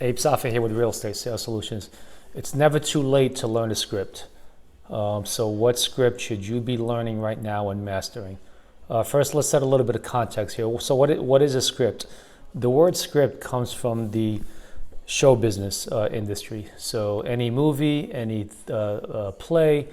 Abe Safa here with Real Estate Sales Solutions. It's never too late to learn a script. So what script should you be learning right now and mastering? First, let's set a little bit of context here. So what is a script? The word script comes from the show business industry. So any movie, any play,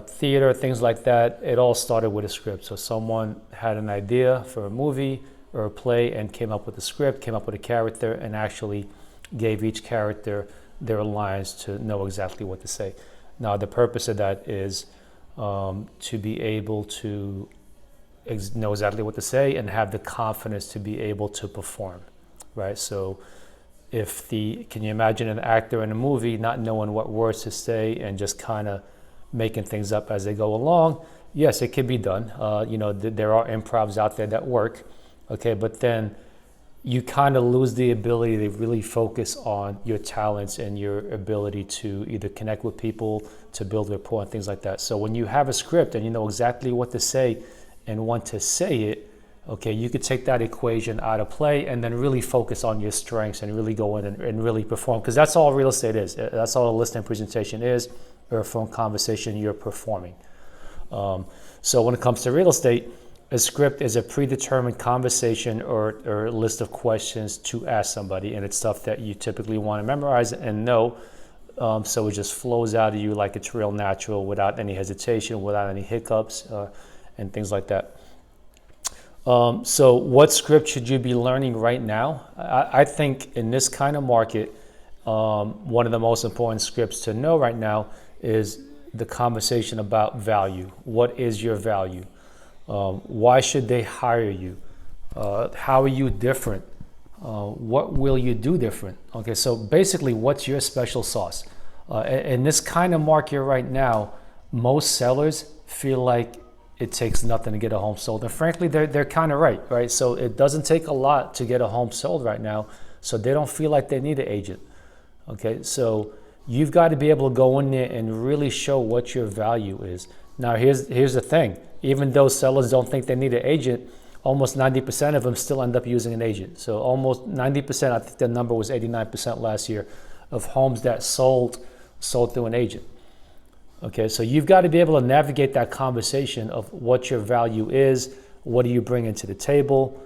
theater, things like that, it all started with a script. So someone had an idea for a movie or a play and came up with a script, came up with a character, and actually gave each character their lines to know exactly what to say. Now, the purpose of that is to be able to know exactly what to say and have the confidence to be able to perform, right? So can you imagine an actor in a movie not knowing what words to say and just kind of making things up as they go along? Yes, it can be done. There are improvs out there that work, okay, but then you kind of lose the ability to really focus on your talents and your ability to either connect with people, to build rapport and things like that. So when you have a script and you know exactly what to say and want to say it, okay, you could take that equation out of play and then really focus on your strengths and really go in and really perform, because that's all real estate is. That's all a listing presentation is, or a phone conversation you're performing. So when it comes to real estate, a script is a predetermined conversation or list of questions to ask somebody, and it's stuff that you typically want to memorize and know, so it just flows out of you like it's real natural, without any hesitation, without any hiccups, and things like that. So what script should you be learning right now? I think in this kind of market, one of the most important scripts to know right now is the conversation about value. What is your value? Why should they hire you? How are you different? What will you do different? Okay, so basically, what's your special sauce? In this kind of market right now, most sellers feel like it takes nothing to get a home sold. And frankly, they're kind of right? So it doesn't take a lot to get a home sold right now, so they don't feel like they need an agent. Okay, so you've got to be able to go in there and really show what your value is. Now, here's the thing. Even though sellers don't think they need an agent, almost 90% of them still end up using an agent. So almost 90%, I think the number was 89% last year, of homes that sold through an agent. Okay, so you've got to be able to navigate that conversation of what your value is, what do you bring into the table,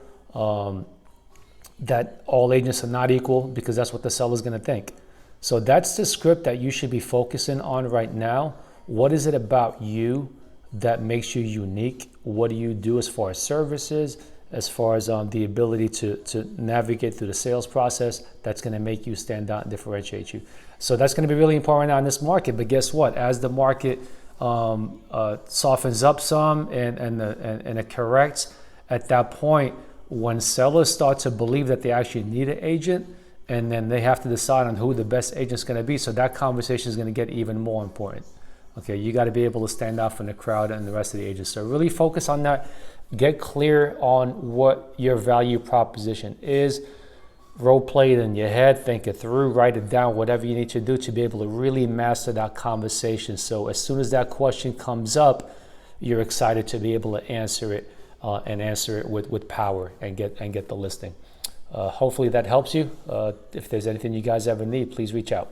that all agents are not equal, because that's what the seller's going to think. So that's the script that you should be focusing on right now. What is it about you that makes you unique? What do you do as far as services, as far as the ability to navigate through the sales process that's going to make you stand out and differentiate you? So that's going to be really important now in this market. But guess what? As the market softens up some and it corrects, at that point, when sellers start to believe that they actually need an agent, and then they have to decide on who the best agent is going to be, so that conversation is going to get even more important. Okay, you got to be able to stand out from the crowd and the rest of the agents. So really focus on that. Get clear on what your value proposition is. Role play it in your head, think it through, write it down, whatever you need to do to be able to really master that conversation. So as soon as that question comes up, you're excited to be able to answer it and answer it with power and get the listing. Hopefully that helps you. If there's anything you guys ever need, please reach out.